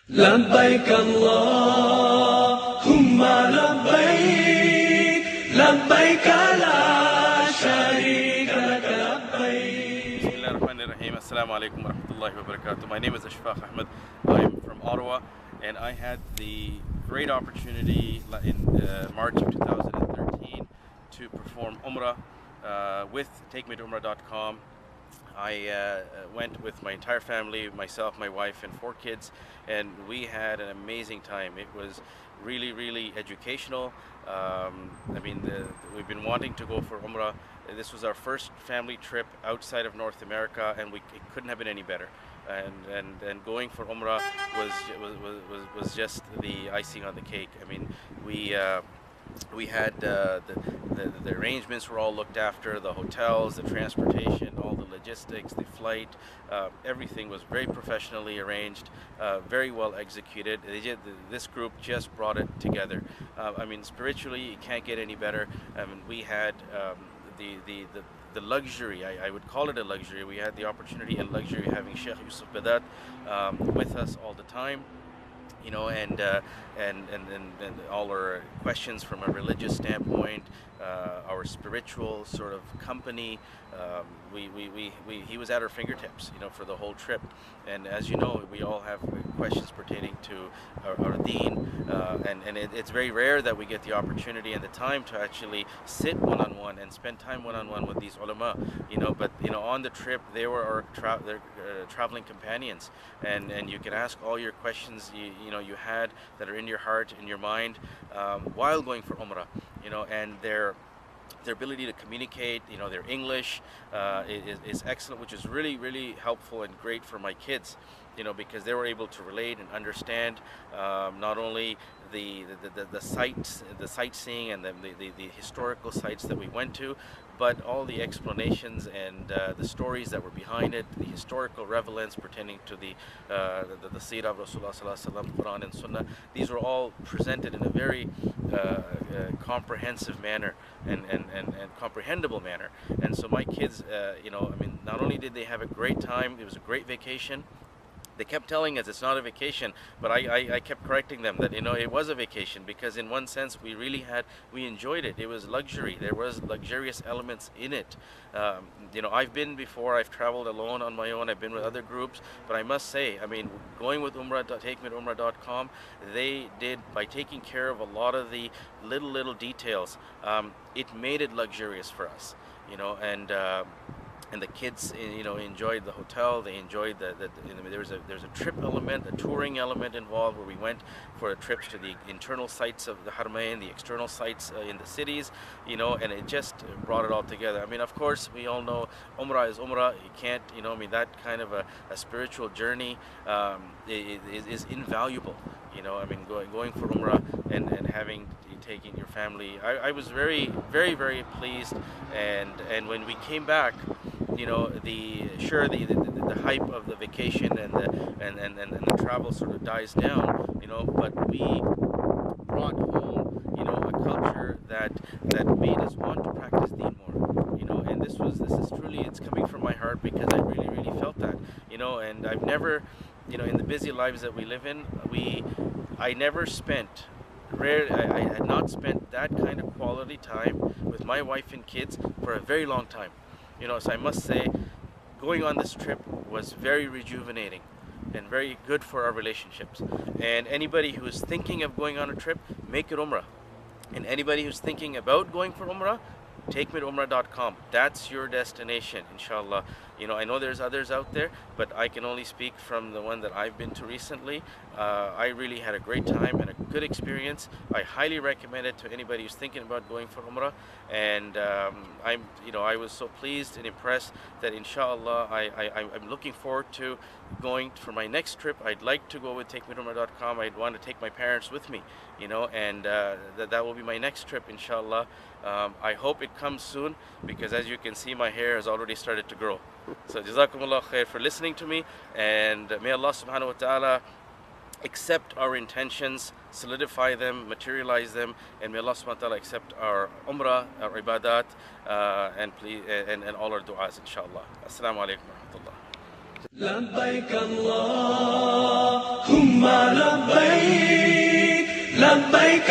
لبيك اللهم لبيك لبيك لا شريك لك لبيك. Bismillahirrahmanirrahim. Assalamu alaikum wa rahmatullahi wa barakatuh. My name is Ashfaq Ahmed. I'm from Ottawa, and I had the great opportunity in March of 2013 to perform Umrah with TakeMeToUmrah.com. I went with my entire family, myself, my wife, and 4 kids, and we had an amazing time. It was really, really educational. We've been wanting to go for Umrah. This was our first family trip outside of North America, and it couldn't have been any better. And going for Umrah was just the icing on the cake. I mean, we had the arrangements were all looked after, the hotels, the transportation, all the logistics, the flight, everything was very professionally arranged, very well executed. This group just brought it together. Spiritually, it can't get any better. We had the luxury, I would call it a luxury. We had the opportunity and luxury of having Sheikh Yusuf Badat with us all the time. And all our questions from a religious standpoint, our spiritual sort of company, he was at our fingertips, for the whole trip. And as you know, we all have questions pertaining to our deen, and it's very rare that we get the opportunity and the time to actually sit one-on-one and spend time one-on-one with these ulama, but on the trip they were our traveling companions, and you can ask all your questions you had that are in your heart, in your mind, while going for Umrah, and their ability to communicate, their English is excellent, which is really, really helpful and great for my kids, because they were able to relate and understand not only the sights, the sightseeing, and the historical sites that we went to, but all the explanations and the stories that were behind it, the historical relevance pertaining to the Seerah of Rasulullah Sallallahu Alaihi Wasallam, Quran and Sunnah. These were all presented in a very comprehensive manner and comprehensible manner. And so my kids, not only did they have a great time, it was a great vacation. They kept telling us it's not a vacation, but I kept correcting them that it was a vacation, because in one sense we enjoyed it. It was luxury. There was luxurious elements in it. I've been before. I've traveled alone on my own. I've been with other groups, but I must say, going with TakeMeToUmrah.com, they did, by taking care of a lot of the little details, it made it luxurious for us. And the kids, enjoyed the hotel. They enjoyed there's a trip element, a touring element involved, where we went for trips to the internal sites of the Haramain, the external sites in the cities, and it just brought it all together. Of course, we all know Umrah is Umrah. You can't, that kind of a spiritual journey is invaluable. Going for Umrah and taking your family. I was very, very, very pleased, and when we came back, the hype of the vacation and the travel sort of dies down, but we brought home, a culture that made us want to practice deen more, and this is truly, it's coming from my heart, because I really, really felt that, and I've never, in the busy lives that we live in, I never spent, I had not spent that kind of quality time with my wife and kids for a very long time. So I must say, going on this trip was very rejuvenating and very good for our relationships. And anybody who is thinking of going on a trip, make it Umrah. And anybody who's thinking about going for Umrah, TakeMeToUmrah.com. That's your destination, inshallah. I know there's others out there, but I can only speak from the one that I've been to recently. I really had a great time and a good experience. I highly recommend it to anybody who's thinking about going for Umrah. And I was so pleased and impressed that, inshallah, I'm looking forward to going for my next trip. I'd like to go with TakeMeToUmrah.com. I'd want to take my parents with me, and that will be my next trip, inshallah. I hope it comes soon, because as you can see, my hair has already started to grow. So Jazakumullah khair for listening to me, and may Allah subhanahu wa ta'ala accept our intentions, solidify them, materialize them, and may Allah subhanahu wa ta'ala accept our Umrah, our Ibadat, and all our du'as, inshallah. Assalamu alaikum wa rahmatullah. لبيك اللهم لبيك لبيك